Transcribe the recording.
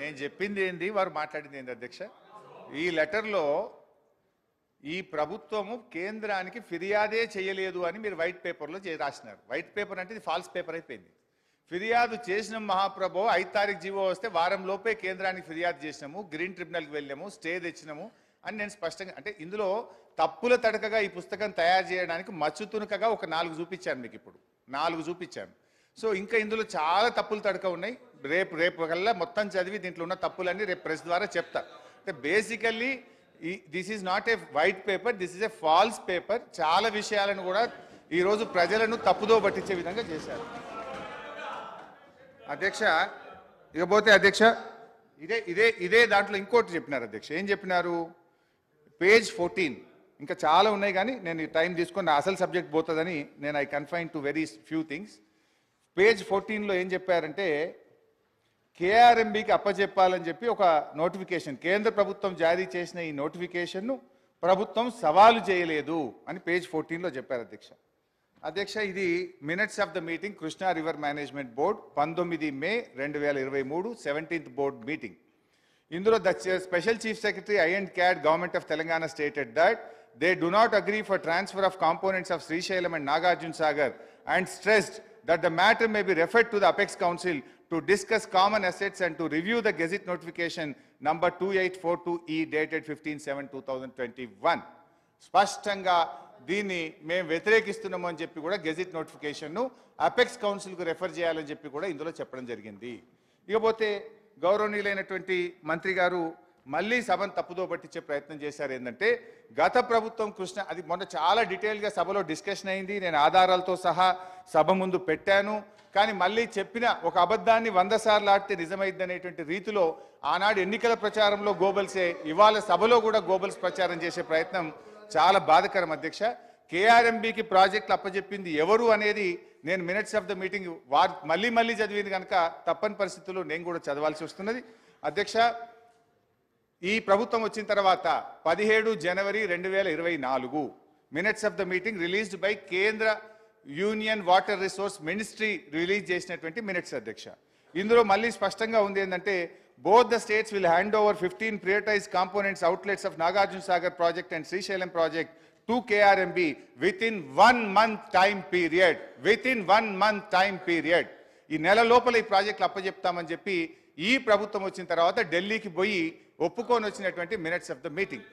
నేను చెప్పింది ఏంది, వారు మాట్లాడింది ఏంది అధ్యక్ష? ఈ లెటర్లో ఈ ప్రభుత్వము కేంద్రానికి ఫిర్యాదే చేయలేదు అని మీరు వైట్ పేపర్లో రాసినారు. వైట్ పేపర్ అంటే ఇది ఫాల్స్ పేపర్ అయిపోయింది. ఫిర్యాదు చేసిన మహాప్రభు 5 తారీఖు జీవో వస్తే వారం లోపే కేంద్రానికి ఫిర్యాదు చేసినాము, గ్రీన్ ట్రిబ్యునల్కి వెళ్ళాము, స్టే తెచ్చినాము అని నేను స్పష్టంగా, అంటే ఇందులో తప్పుల తడకగా ఈ పుస్తకం తయారు చేయడానికి మచ్చుతునుకగా ఒక 4 చూపించాను మీకు. ఇప్పుడు 4 చూపించాను. సో ఇంకా ఇందులో చాలా తప్పులు తడక ఉన్నాయి. రేపు కల్లా మొత్తం చదివి దీంట్లో ఉన్న తప్పులన్నీ రేపు ప్రెస్ ద్వారా చెప్తా. అంటే basically this is not a white paper, this is a falls paper. చాలా విషయాలను కూడా ఈరోజు ప్రజలను తప్పుదో పట్టించే విధంగా చేశారు అధ్యక్ష. ఇకపోతే అధ్యక్ష ఇదే దాంట్లో ఇంకోటి చెప్పినారు అధ్యక్ష. ఏం చెప్పినారు? పేజ్ 14 ఇంకా చాలా ఉన్నాయి కానీ నేను టైం తీసుకొని అసలు సబ్జెక్ట్ పోతుందని నేను I confine to very few things. Page 14లో ఏం చెప్పారంటే కేఆర్ఎంబికి అప్పచెప్పాలని చెప్పి ఒక నోటిఫికేషన్ కేంద్ర ప్రభుత్వం జారీ చేసిన ఈ నోటిఫికేషన్ను ప్రభుత్వం సవాలు చేయలేదు అని పేజ్ 14లో చెప్పారు అధ్యక్ష. ఇది minutes of the meeting Krishna river management board 19 May 2023 17th board meeting. ఇందులో the special chief secretary I&CAD government of Telangana stated that they do not agree for transfer of components of Srisailam and Nagarjuna Sagar and stressed that the matter may be referred to the Apex Council to discuss common assets and to review the Gazette notification number 2842E dated 15/7/2021. స్పష్టంగా దీన్ని మేము వ్యతిరేకిస్తున్నాము అని చెప్పి కూడా gazette నోటిఫికేషన్ను apex కౌన్సిల్కు refer చేయాలని చెప్పి కూడా ఇందులో చెప్పడం జరిగింది. ఇకపోతే గౌరవనీయులైనటువంటి మంత్రి గారు మళ్ళీ సభను తప్పుదో పట్టించే ప్రయత్నం చేశారు. ఏంటంటే గత ప్రభుత్వం అది మొన్న చాలా డీటెయిల్గా సభలో డిస్కషన్ అయింది, నేను ఆధారాలతో సహా సభ ముందు పెట్టాను. కానీ మళ్ళీ చెప్పిన ఒక అబద్ధాన్ని 100 సార్లు ఆడితే నిజమైంది అనేటువంటి రీతిలో ఆనాడు ఎన్నికల ప్రచారంలో గోబల్సే ఇవాళ సభలో కూడా గోబల్స్ ప్రచారం చేసే ప్రయత్నం చాలా బాధకరం అధ్యక్ష. కేఆర్ఎంబికి ప్రాజెక్టులు అప్పచెప్పింది ఎవరు అనేది నేను మినిట్స్ ఆఫ్ ద మీటింగ్ మళ్ళీ చదివింది కనుక తప్పని పరిస్థితుల్లో నేను కూడా చదవాల్సి వస్తున్నది అధ్యక్ష. ఈ ప్రభుత్వం వచ్చిన తర్వాత 17 జనవరి 2024 minutes of the meeting released by కేంద్ర union water resource ministry release చేసినటువంటి మినిట్స్ అధ్యక్ష. ఇందులో మళ్ళీ స్పష్టంగా ఉంది ఏంటంటే both the states will hand over 15 prioritized components outlets of Nagarjuna Sagar project and Srisailam project to KRMB within 1 month time period. Within 1 month time period. ఈ నెల లోపల ఈ ప్రాజెక్టులు అప్పచెప్తామని చెప్పి ఈ ప్రభుత్వం వచ్చిన తర్వాత ఢిల్లీకి పోయి ఒప్పుకొని వచ్చినటువంటి మినిట్స్ ఆఫ్ ద మీటింగ్.